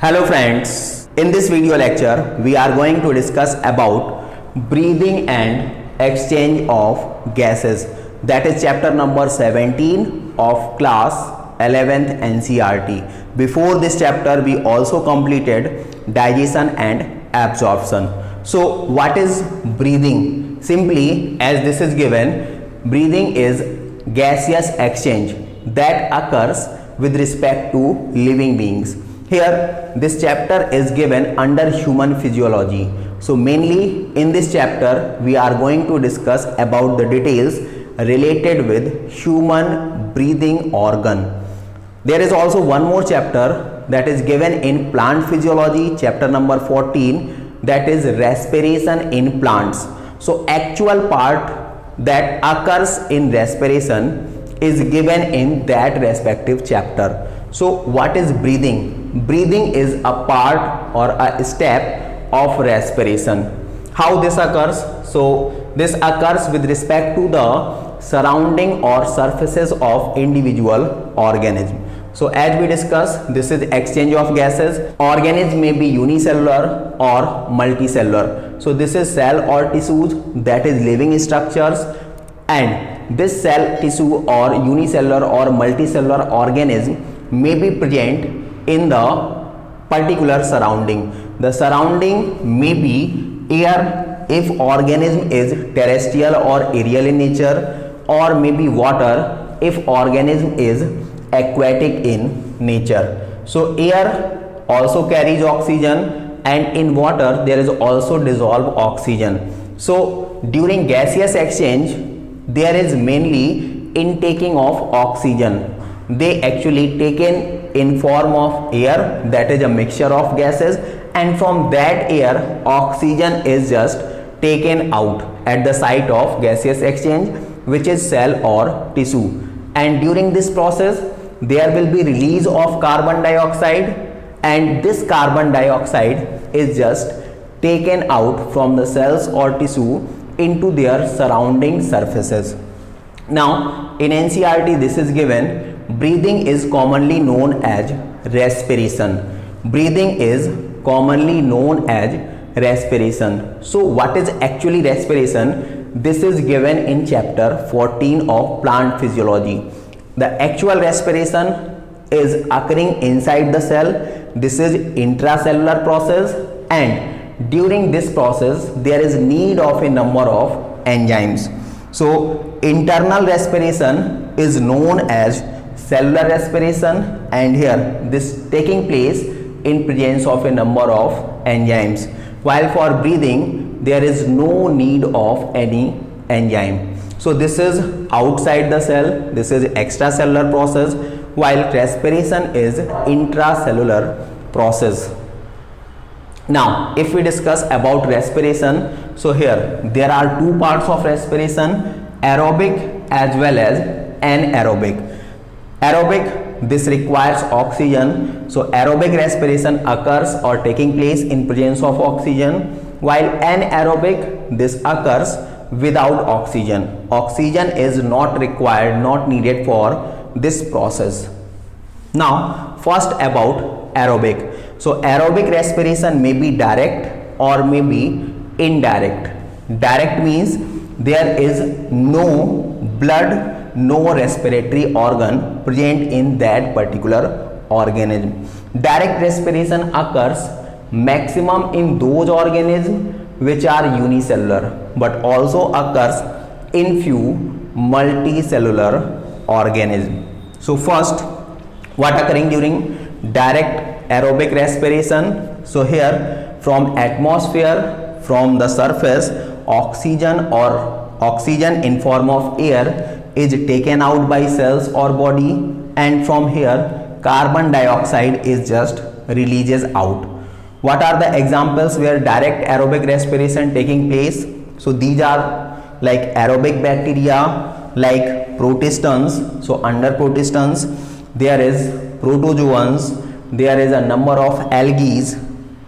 Hello friends, in this video lecture we are going to discuss about breathing and exchange of gases, that is chapter number 17 of class 11th NCERT. Before this chapter we also completed digestion and absorption. So what is breathing? Simply, as this is given, breathing is gaseous exchange that occurs with respect to living beings. Here this chapter is given under human physiology. So mainly in this chapter we are going to discuss about the details related with human breathing organ. There is also one more chapter that is given in plant physiology, chapter number 14, that is respiration in plants. So actual part that occurs in respiration is given in that respective chapter. So what is breathing? Breathing is a part or a step of respiration. How this occurs? So this occurs with respect to the surrounding or surfaces of individual organism. So as we discussed, this is exchange of gases. Organism may be unicellular or multicellular. So this is cell or tissues, that is living structures, and this cell, tissue or unicellular or multicellular organism may be present in the particular surrounding. The surrounding may be air if organism is terrestrial or aerial in nature, or maybe water if organism is aquatic in nature. So air also carries oxygen, and in water there is also dissolved oxygen. So during gaseous exchange there is mainly intaking of oxygen. They actually taken in form of air, that is a mixture of gases, and from that air oxygen is just taken out at the site of gaseous exchange, which is cell or tissue. And during this process there will be release of carbon dioxide, and this carbon dioxide is just taken out from the cells or tissue into their surrounding surfaces. Now in NCERT this is given, breathing is commonly known as respiration. Breathing is commonly known as respiration. So what is actually respiration? This is given in chapter 14 of plant physiology. The actual respiration is occurring inside the cell. This is intracellular process, and during this process there is need of a number of enzymes. So internal respiration is known as cellular respiration, and here this taking place in presence of a number of enzymes, while for breathing there is no need of any enzyme. So this is outside the cell, this is extracellular process, while respiration is intracellular process. Now if we discuss about respiration, so here there are two parts of respiration, aerobic as well as anaerobic. Aerobic, this requires oxygen, so aerobic respiration occurs or taking place in presence of oxygen, while anaerobic, this occurs without oxygen. Oxygen is not required, not needed for this process. Now first about aerobic. So aerobic respiration may be direct or may be indirect. Direct means there is no blood, no respiratory organ present in that particular organism. Direct respiration occurs maximum in those organisms which are unicellular, but also occurs in few multicellular organisms. So first, what occurring during direct aerobic respiration? So here from atmosphere, from the surface, oxygen in form of air is taken out by cells or body, and from here carbon dioxide is just releases out. What are the examples where direct aerobic respiration taking place? So these are like aerobic bacteria, like protistans. So under protistans there is protozoans, there is a number of algae,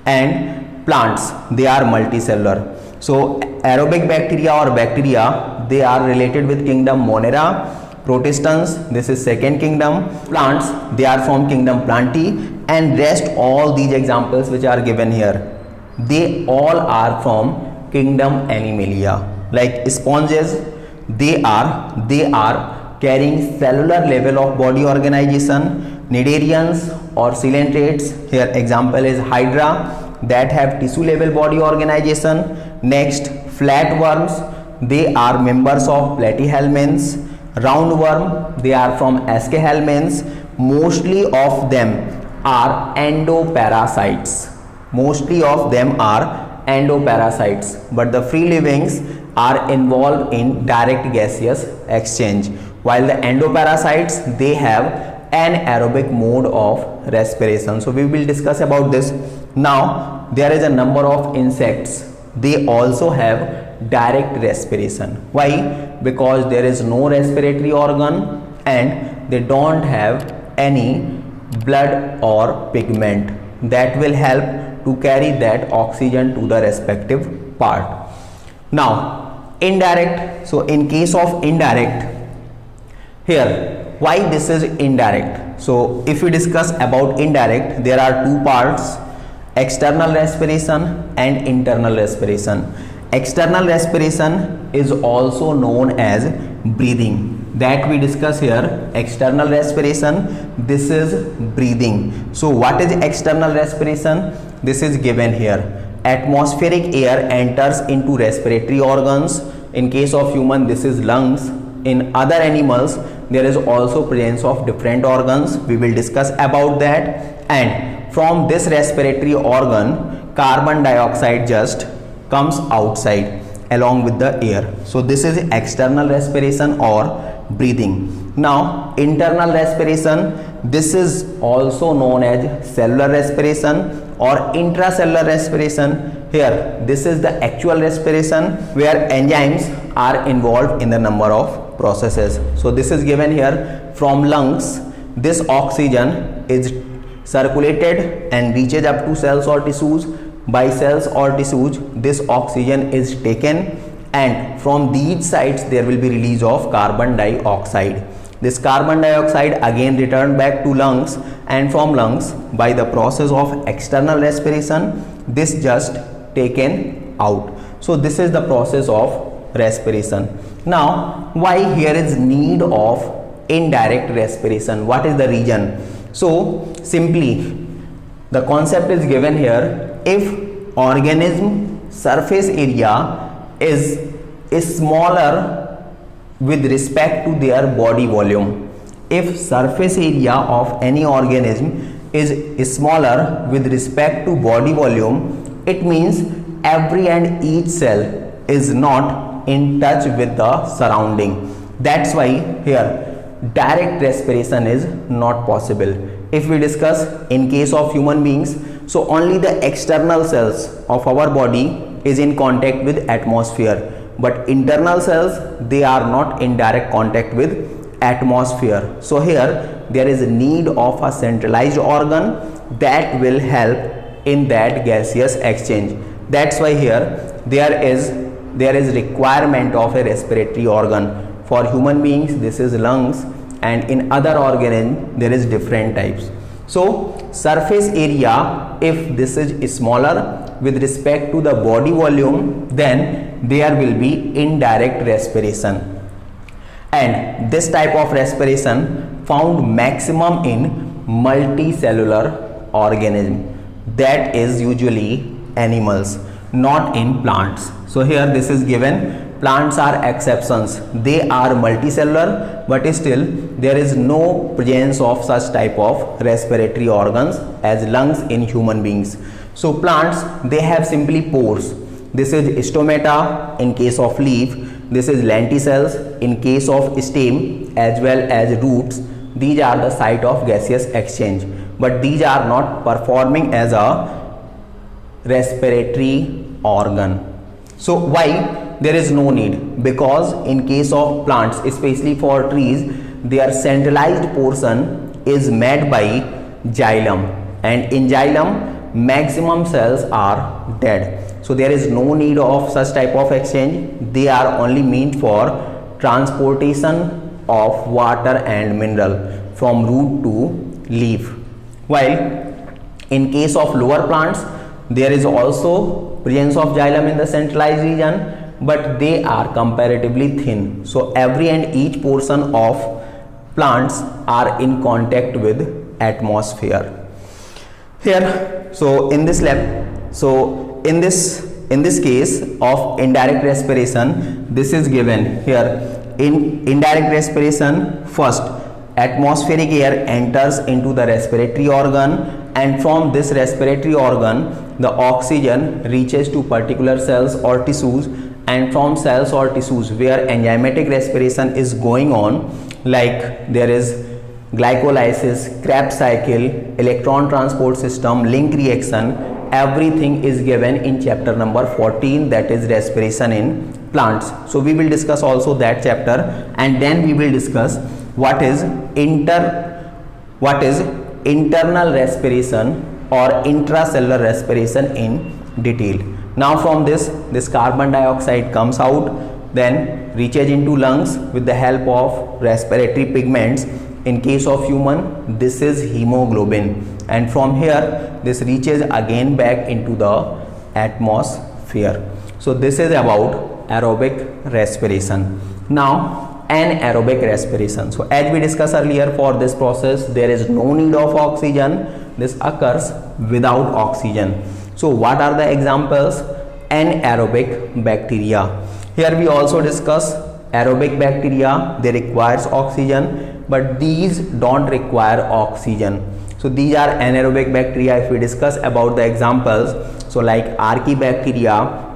and plants, they are multicellular. So aerobic bacteria or bacteria, they are related with kingdom Monera. Protistans, this is second kingdom. Plants, they are from kingdom Plantae, and rest all these examples which are given here, they all are from kingdom Animalia. Like sponges, they are carrying cellular level of body organization. Cnidarians or coelentrates, here example is Hydra, that have tissue level body organization. Next, flatworms, they are members of platyhelminths. Roundworm, they are from Aschelminths. Mostly of them are endoparasites. But the free livings are involved in direct gaseous exchange, while the endoparasites, they have anaerobic mode of respiration. So we will discuss about this. Now there is a number of insects, they also have direct respiration. Why? Because there is no respiratory organ and they don't have any blood or pigment that will help to carry that oxygen to the respective part. Now indirect, so in case of indirect, here why this is indirect? So if we discuss about indirect, there are two parts, external respiration and internal respiration. External respiration is also known as breathing, that we discuss here. External respiration, this is breathing. So what is external respiration? This is given here. Atmospheric air enters into respiratory organs. In case of human, this is lungs. In other animals, there is also presence of different organs. We will discuss about that. And from this respiratory organ, carbon dioxide just comes outside along with the air. So this is external respiration or breathing. Now internal respiration, this is also known as cellular respiration or intracellular respiration. Here this is the actual respiration where enzymes are involved in the number of processes. So this is given here. From lungs, this oxygen is circulated and reaches up to cells or tissues. By cells or tissues, this oxygen is taken, and from these sites there will be release of carbon dioxide. This carbon dioxide again returned back to lungs, and from lungs, by the process of external respiration, this just taken out. So this is the process of respiration. Now why here is need of indirect respiration? What is the reason? So simply the concept is given here. If organism surface area is smaller with respect to their body volume, if surface area of any organism is smaller with respect to body volume, it means every and each cell is not in touch with the surrounding. That's why here direct respiration is not possible. If we discuss in case of human beings, so only the external cells of our body is in contact with atmosphere, but internal cells, they are not in direct contact with atmosphere. So here there is a need of a centralized organ that will help in that gaseous exchange. That's why here there is requirement of a respiratory organ. For human beings, this is lungs, and in other organisms there is different types. So surface area, if this is smaller with respect to the body volume, then there will be indirect respiration, and this type of respiration found maximum in multicellular organism, that is usually animals, not in plants. So here this is given. Plants are exceptions, they are multicellular, but still there is no presence of such type of respiratory organs as lungs in human beings. So plants, they have simply pores. This is stomata in case of leaf, this is lenticels in case of stem, as well as roots. These are the site of gaseous exchange, but these are not performing as a respiratory organ. So why there is no need? Because in case of plants, especially for trees, their centralized portion is made by xylem, and in xylem maximum cells are dead. So there is no need of such type of exchange. They are only meant for transportation of water and mineral from root to leaf. While In case of lower plants, there is also presence of xylem in the centralized region, but they are comparatively thin. So every and each portion of plants are in contact with atmosphere. Here, so in this lab, so in this case of indirect respiration, this is given here. In indirect respiration, first atmospheric air enters into the respiratory organ, and from this respiratory organ the oxygen reaches to particular cells or tissues, and from cells or tissues where enzymatic respiration is going on, like there is glycolysis, Krebs cycle, electron transport system, link reaction, everything is given in chapter number 14, that is respiration in plants. So we will discuss also that chapter, and then we will discuss what is internal respiration or intracellular respiration in detail. Now from this carbon dioxide comes out, then reaches into lungs with the help of respiratory pigments. In case of human, this is hemoglobin, and from here this reaches again back into the atmosphere. So this is about aerobic respiration. Now anaerobic respiration. So as we discussed earlier, for this process there is no need of oxygen. This occurs without oxygen. So what are the examples? Anaerobic bacteria. Here we also discuss aerobic bacteria, they requires oxygen, but these don't require oxygen. So these are anaerobic bacteria. If we discuss about the examples, so like archaebacteria,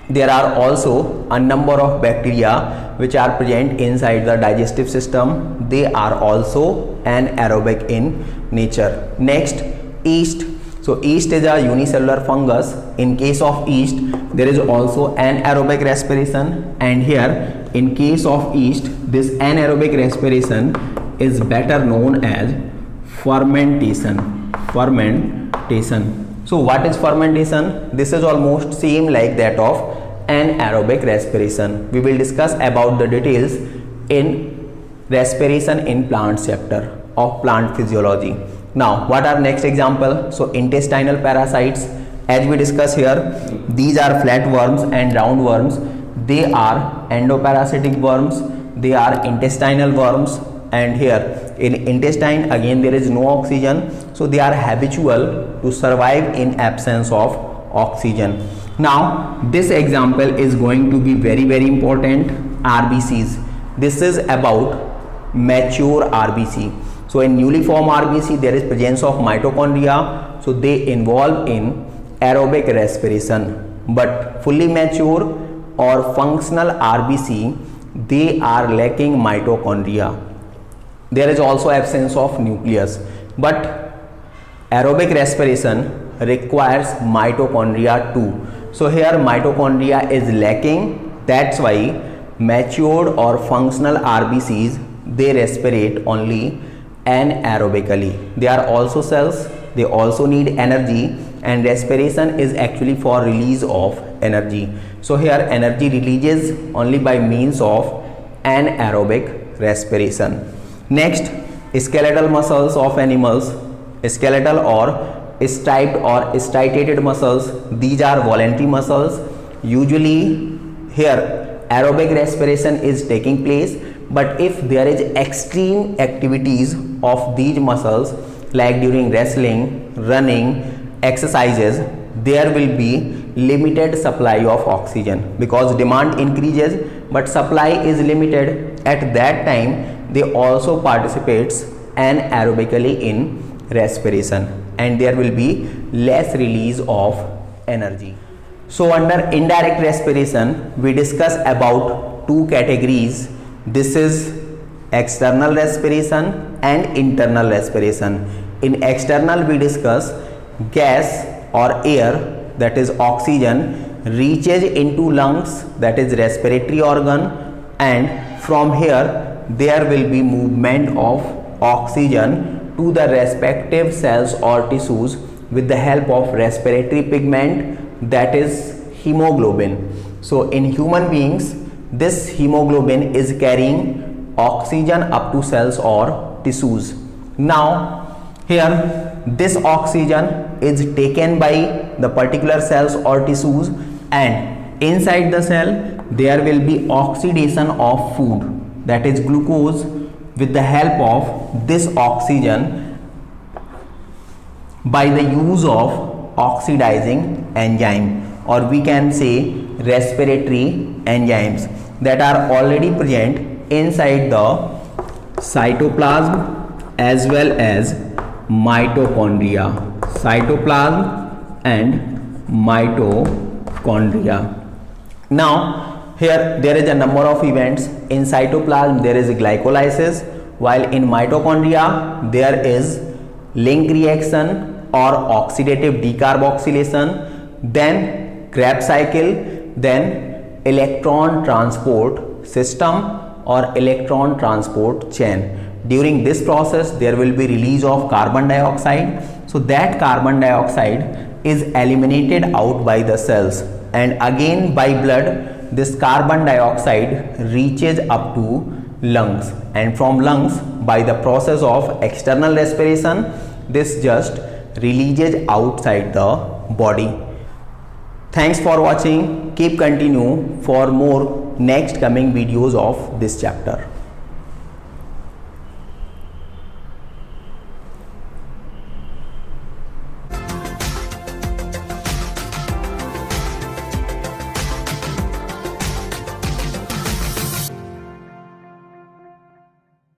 there are also a number of bacteria which are present inside the digestive system. They are also anaerobic in nature. Next, yeast. So yeast is a unicellular fungus. In case of yeast, there is also anaerobic respiration, and here in case of yeast, this anaerobic respiration is better known as fermentation. So what is fermentation? This is almost same like that of anaerobic respiration. We will discuss about the details in respiration in plants chapter of plant physiology. Now what are next example? So intestinal parasites, as we discuss here, these are flatworms and roundworms. They are endoparasitic worms, they are intestinal worms, and here in intestine again there is no oxygen, so they are habitual to survive in absence of oxygen. Now this example is going to be very important. RBCs. This is about mature RBC. So in newly formed RBC there is presence of mitochondria, so they involve in aerobic respiration, but fully mature or functional RBC, they are lacking mitochondria. There is also absence of nucleus, but aerobic respiration requires mitochondria too. So here mitochondria is lacking, that's why matured or functional RBCs, they respirate only anaerobically. They are also cells, they also need energy, and respiration is actually for release of energy. So here energy releases only by means of anaerobic respiration. Next, skeletal muscles of animals, skeletal or striped or striated muscles, these are voluntary muscles. Usually here aerobic respiration is taking place, but if there is extreme activities of these muscles like during wrestling, running, exercises, there will be limited supply of oxygen because demand increases but supply is limited. At that time they also participates anaerobically in respiration, and there will be less release of energy. So under indirect respiration we discuss about two categories. This is external respiration and internal respiration. In external we discuss gas or air, that is oxygen, reaches into lungs, that is respiratory organ, and from here there will be movement of oxygen to the respective cells or tissues with the help of respiratory pigment, that is hemoglobin. So in human beings this hemoglobin is carrying oxygen up to cells or tissues. Now here this oxygen is taken by the particular cells or tissues, and inside the cell there will be oxidation of food, that is glucose, with the help of this oxygen by the use of oxidizing enzyme, or we can say respiratory enzymes, that are already present inside the cytoplasm as well as mitochondria. Cytoplasm and mitochondria. Now here there is a number of events. In cytoplasm there is glycolysis, while in mitochondria there is link reaction or oxidative decarboxylation, then Krebs cycle, then electron transport system or electron transport chain. During this process there will be release of carbon dioxide, so that carbon dioxide is eliminated out by the cells, and again by blood this carbon dioxide reaches up to lungs, and from lungs by the process of external respiration this just releases outside the body. Thanks for watching. Keep continue for more next coming videos of this chapter.